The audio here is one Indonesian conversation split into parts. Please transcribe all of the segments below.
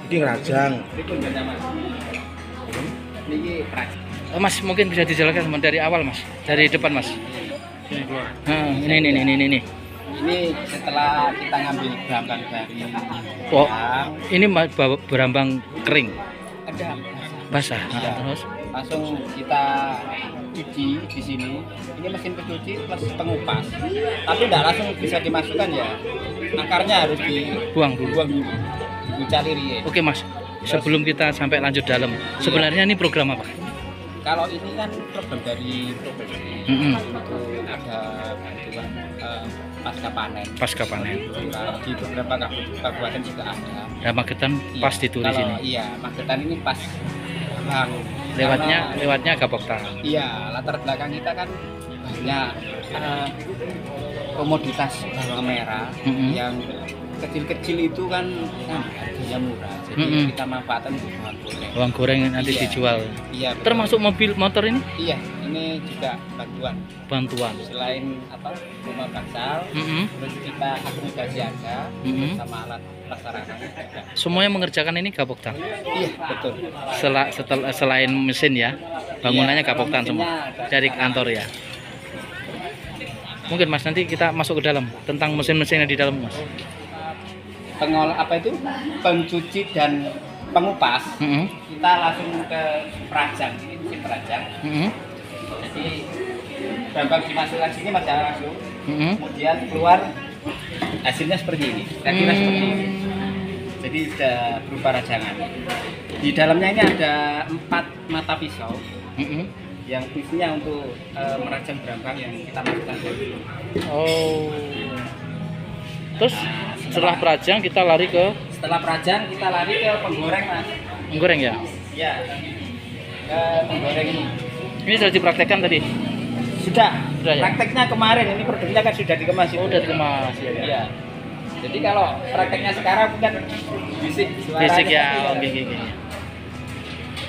Ini rajang. Oh, Mas, mungkin bisa dijelaskan dari awal, Mas, dari depan, Mas. Ini. Ini setelah kita ngambil berambang dari Oh, ini berambang kering, ada basah. ya. Terus Langsung kita cuci di sini. Ini mesin pencuci plus pengupas. Tapi tidak langsung bisa dimasukkan ya. Akarnya harus buang dulu. Dicari. Oke, Mas. Sebelum kita sampai lanjut dalam, sebenarnya ini program apa? Kalau ini kan program dari provinsi. Itu ada bantuan pasca panen. Di beberapa kabupaten juga ada. Ya, Magetan pas di Turi sini. Iya, Magetan ini pas. Lewatnya Gapoktan. Iya, latar belakang kita kan banyak komoditas bawang merah yang kecil-kecil itu kan harganya murah. Jadi kita manfaatkan untuk bawang goreng yang nanti dijual. Iya. Termasuk mobil motor ini? Iya, ini juga bantuan. Selain rumah bangsal, terus kita akomodasi harga sama alat prasarana. Semuanya mengerjakan ini Gapoktan. Iya, betul. Selain mesin ya, bangunannya Gapoktan semua dari kantor ya. Mungkin Mas nanti kita masuk ke dalam tentang mesin-mesinnya di dalam, Mas. Pencuci dan pengupas, kita langsung ke perajang. Ini mesin perajang. Jadi berambang dimasukkan sini masih langsung. Kemudian keluar hasilnya seperti ini. Kira-kira seperti ini. Jadi sudah berupa rajangan. Di dalamnya ini ada 4 mata pisau. Yang fungsinya untuk merajang berambang yang kita masukkan. Oh. Terus setelah perajang kita lari ke? Setelah perajang kita lari ke penggoreng, Mas. Penggoreng ya? Iya. Ke penggoreng ini. Ini sudah dipraktekkan tadi? Sudah ya? Prakteknya kemarin, ini produknya kan sudah dikemas. Oh, sudah dikemas ya. Iya. Jadi kalau prakteknya sekarang bukan bisik ya. Oke.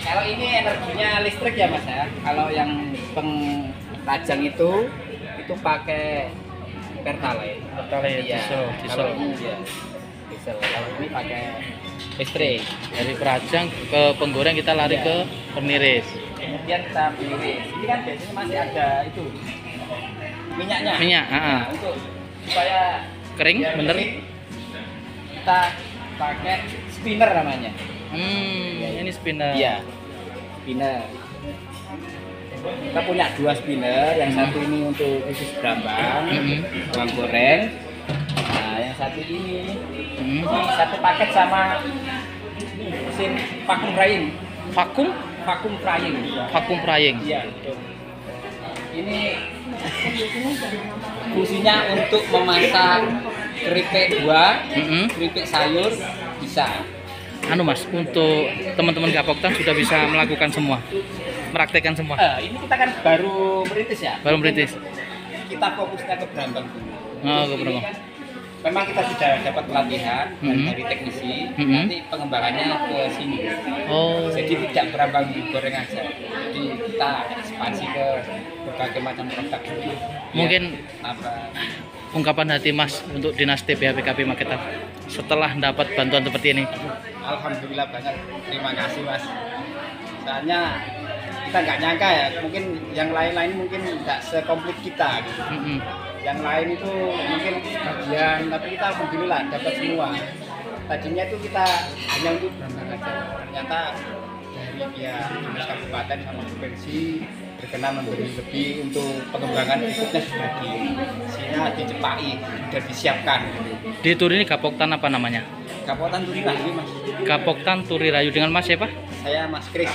Kalau ini energinya listrik ya, Mas ya. Kalau yang pengrajang itu pakai Pertalite. Iya. Diesel. Diesel. Kalau ini pakai listrik. Dari perajang ke penggoreng kita lari ke peniris. Kemudian kita peniris. Ini kan biasanya masih ada itu minyaknya. Nah, untuk supaya kering, bener. Kita pakai spinner namanya. Ini spinner. Iya. Spinner. Kita punya 2 spinner, yang satu ini untuk khusus berambang, bawang goreng. Nah, yang satu ini satu paket sama mesin vacuum drying. Vacuum drying. Iya, betul. Ini fungsinya untuk memasak keripik buah, keripik sayur bisa. Mas, untuk teman-teman Gapoktan sudah bisa melakukan semua, meraktekkan semua. Ini kita kan baru merintis ya. Kita fokusnya ke berambang dulu. Ke berambang. Kan, memang kita sudah dapat pelatihan dari teknisi, nanti pengembangannya ke sini. Jadi tidak berambang goreng aja. Jadi kita ekspansi ke berbagai macam produk. Mungkin ungkapan hati Mas untuk Dinas TPHPKP Magetan setelah dapat bantuan seperti ini. Alhamdulillah banget, terima kasih Mas. Soalnya kita nggak nyangka ya, mungkin yang lain-lain mungkin nggak sekomplit kita gitu. Yang lain itu mungkin bagian, tapi kita alhamdulillah dapat semua. Tadinya itu kita hanya untuk berambang aja, ternyata dari pihak dinas kabupaten sama provinsi berkenan memberi lebih untuk pengembangan berikutnya sudah di sini dicepai, sudah disiapkan. Di Turi ini Gapoktan apa namanya? Gapoktan Turi Rayu, Mas. Gapoktan Turi Rayu dengan Mas siapa? Saya Mas Kris.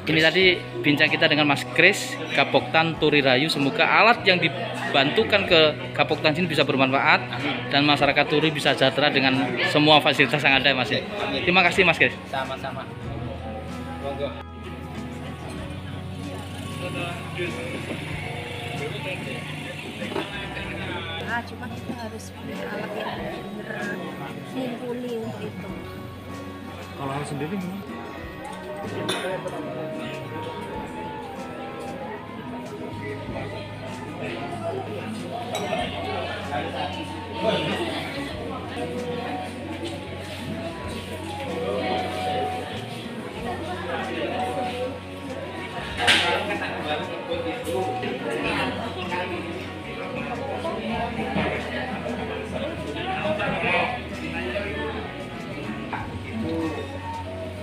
Ini tadi bincang kita dengan Mas Kris, Gapoktan Turi Rayu. Semoga alat yang dibantukan ke Gapoktan sini bisa bermanfaat dan masyarakat Turi bisa sejahtera dengan semua fasilitas yang ada, Mas. Terima kasih, Mas Kris. Sama-sama. Monggo. Cuma kita harus punya alat yang benar-benar mumpuni untuk itu. Kalau hal sendiri gimana?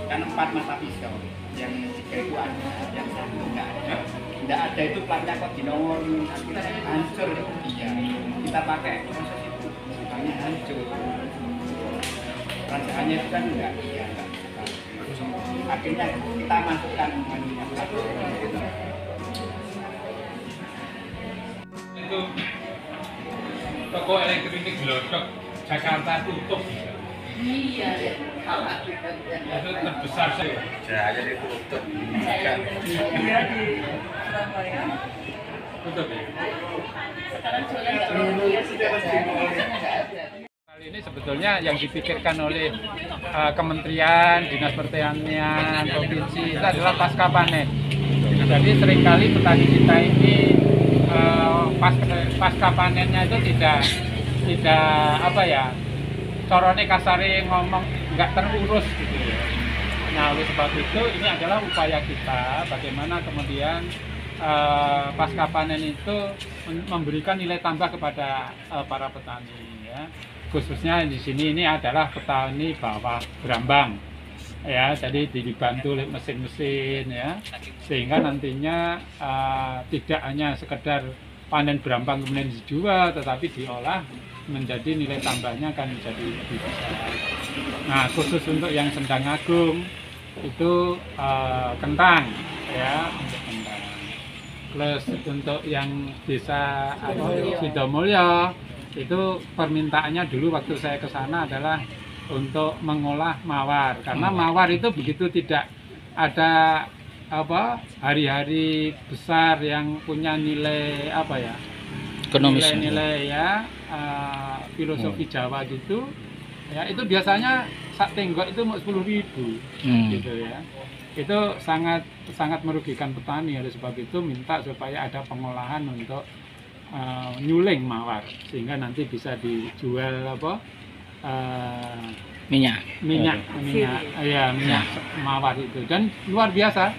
Kan 4 mata pisau, yang 3 itu ada, yang 1 enggak ada. Tidak ada itu platnya kok dinongol hancur. Iya, kita pakai proses itu, misalnya hancur. Rancangannya itu kan enggak, iya enggak. Akhirnya kita masukkan manunya. Itu toko elektronik Glodok Jakarta tutup. Iya. Itu terbesar sih. Jadi ditutup. Iya di Surabaya. Tutup ya. Sekarang jualan nggak ada. Kali ini sebetulnya yang dipikirkan oleh kementerian, dinas pertanian, provinsi itu adalah pasca panen. Jadi seringkali petani kita ini pasca panennya itu tidak apa ya, corone kasare ngomong nggak terurus gitu ya. Nah oleh sebab itu ini adalah upaya kita bagaimana kemudian pasca panen itu memberikan nilai tambah kepada para petani ya. Khususnya di sini ini adalah petani bawah berambang ya, jadi dibantu oleh mesin-mesin ya, sehingga nantinya tidak hanya sekedar panen berambang kemudian dijual, tetapi diolah menjadi nilai tambahnya akan menjadi lebih besar. Nah khusus untuk yang Sendang Agung itu kentang ya, untuk kentang. Plus untuk yang desa Sidomulyo itu permintaannya dulu waktu saya ke sana adalah untuk mengolah mawar, karena mawar itu begitu tidak ada hari-hari besar yang punya nilai Ekonomis. nilai ya filosofi Jawa gitu ya, itu biasanya sak tenggok itu mau 10.000 gitu ya. Itu sangat merugikan petani. Oleh sebab itu minta supaya ada pengolahan untuk nyuling mawar sehingga nanti bisa dijual Minyak. minyak mawar itu, dan luar biasa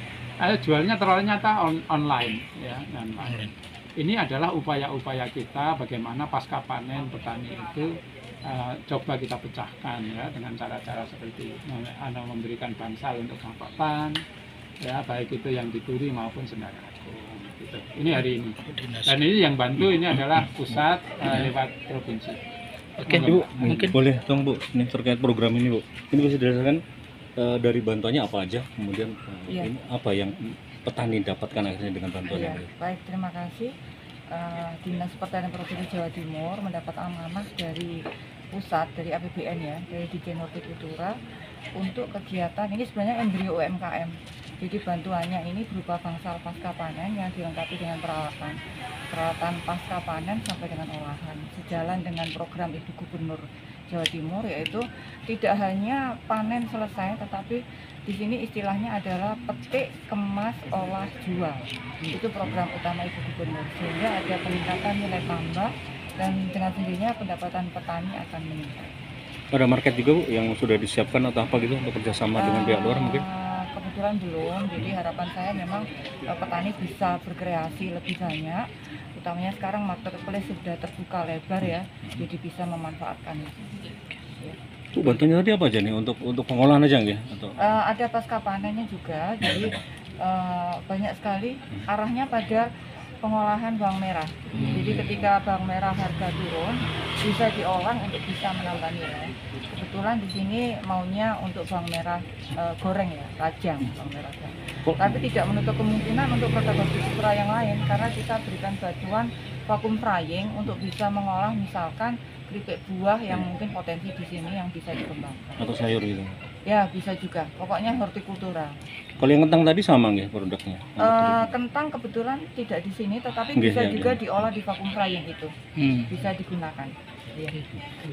jualnya ternyata online ya, online. Ini adalah upaya-upaya kita bagaimana pasca panen petani itu coba kita pecahkan ya dengan cara-cara seperti memberikan bansal untuk Gapoktan ya, baik itu yang di Turi maupun Sendang Agung gitu. Ini hari ini, dan ini yang bantu ini adalah pusat lewat provinsi. Oke, Bu, mungkin boleh dong Bu, ini terkait program ini Bu. Ini bisa dirasakan dari bantuannya apa aja, kemudian Iya. ini apa yang petani dapatkan akhirnya dengan bantuan Iya, ini. baik, terima kasih. Dinas Pertanian Provinsi Jawa Timur mendapat amanah dari pusat, dari APBN ya, dari Dijen Hortikultura untuk kegiatan ini sebenarnya embrio UMKM. Jadi bantuannya ini berupa bangsal pasca panen yang dilengkapi dengan peralatan pasca panen sampai dengan olahan. Sejalan dengan program Ibu Gubernur Jawa Timur, yaitu tidak hanya panen selesai, tetapi di sini istilahnya adalah petik, kemas, olah, jual. Itu program utama Ibu Gubernur, sehingga ada peningkatan nilai tambah dan dengan sendirinya pendapatan petani akan meningkat. Ada market juga Bu yang sudah disiapkan atau apa gitu untuk kerjasama dengan pihak luar mungkin? Kebetulan belum, jadi harapan saya memang petani bisa berkreasi lebih banyak, utamanya sekarang marketplace sudah terbuka lebar ya, jadi bisa memanfaatkan itu. Ya. Bu, bantuannya tadi apa aja nih untuk pengolahan aja nggak ya? Atau Ada pasca panennya juga, jadi banyak sekali arahnya pada pengolahan bawang merah. Jadi ketika bawang merah harga turun, bisa diolah untuk bisa menambah nilai. Kebetulan di sini maunya untuk bawang merah goreng ya, rajang bawang merah rajang. Tapi tidak menutup kemungkinan untuk produk hortikultura yang lain karena kita berikan bantuan vacuum frying untuk bisa mengolah misalkan keripik buah yang mungkin potensi di sini yang bisa dikembangkan. Atau sayur gitu. Ya bisa juga, pokoknya hortikultura. Kalau yang kentang tadi sama nggak produknya? Kentang kebetulan tidak di sini, tetapi Nggih, bisa ya, juga ya. diolah di vacuum frying itu, Hmm. bisa digunakan. Iya.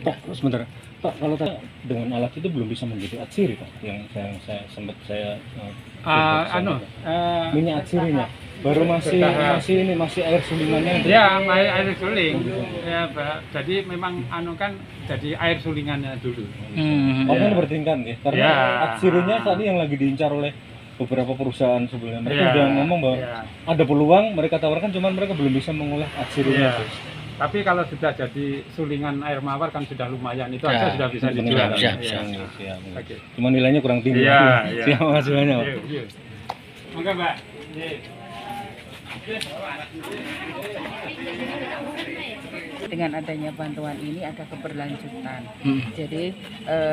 Pak, sebentar. Pak, kalau tadi dengan alat itu belum bisa menjadi atsiri, Pak. Yang saya minyak atsirinya baru masih air sulingannya. Ya, air suling. Ya, jadi memang kan jadi air sulingannya dulu. Hmm. Oh, kan bertingkat ya. Karena Ya. atsirinya tadi yang lagi diincar oleh beberapa perusahaan sebelumnya. Mereka Ya, udah ngomong bahwa ya. ada peluang, mereka tawarkan, cuman mereka belum bisa mengolah atsirinya. Iya. Tapi kalau sudah jadi sulingan air mawar kan sudah lumayan, itu Ya, aja sudah bisa Benar, dijual. siap, Iya. siap. Oke. Cuma nilainya kurang tinggi. Iya, iya. Siap, makasih banyak, Pak. Yuk, yuk. Monggo, Mbak. Iya. Dengan adanya bantuan ini ada keberlanjutan. Hmm. Jadi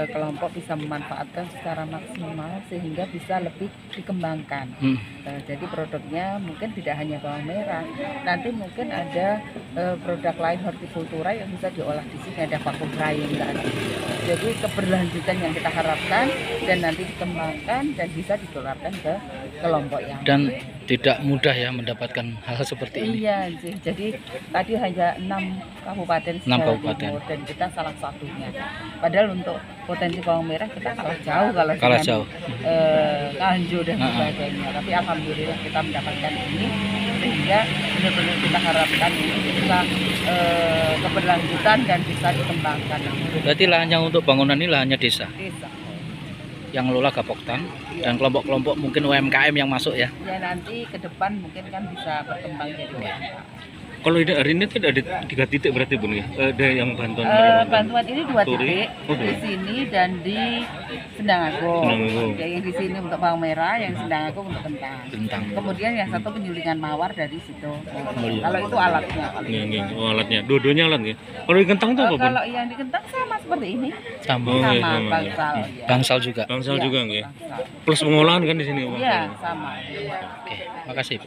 kelompok bisa memanfaatkan secara maksimal sehingga bisa lebih dikembangkan. Hmm. Jadi produknya mungkin tidak hanya bawang merah, nanti mungkin ada produk lain hortikultura yang bisa diolah di sini, ada vacuum frying tadi. Jadi keberlanjutan yang kita harapkan dan nanti dikembangkan dan bisa ditularkan ke kelompok yang Dan tidak mudah ya mendapatkan hal seperti ini. Iya sih. Jadi tadi hanya 6 kabupaten 6 Jawa kabupaten. Timur dan kita salah satunya. Padahal untuk potensi bawang merah kita kalah jauh kalau Kalah dengan, jauh. Nganjuk dan sebagainya. Tapi alhamdulillah kita mendapatkan ini sehingga benar-benar kita harapkan ini bisa keberlanjutan dan bisa dikembangkan. Berarti lahannya untuk bangunan ini lahannya desa Desa. yang ngelola Gapoktan dan kelompok-kelompok mungkin UMKM yang masuk ya. Ya nanti ke depan mungkin kan bisa berkembang jadi UMKM. Kalau hari ini tidak ada 3 titik berarti Bun ya? Ada yang bantuan Bantuan ini 2 Turi. titik Oh, di sini dan di Sendang Agung. Sendang Agung. Ya, yang di sini untuk bawang merah, yang Sendang Agung untuk kentang. Kentang. Kemudian yang satu penyulingan mawar dari situ. iya. Kalau itu alatnya. Nih, oh, alatnya. Dua-duanya alat ya. Kalau di kentang itu apa, Bun? Kalau yang di kentang sama seperti ini, Sama. Oh, iya, sama sama, bangsal. Ya. Bangsal juga. Bangsal Iya, juga nggih. bangsal. Plus pengolahan kan di sini. Iya, sama. Oke, makasih.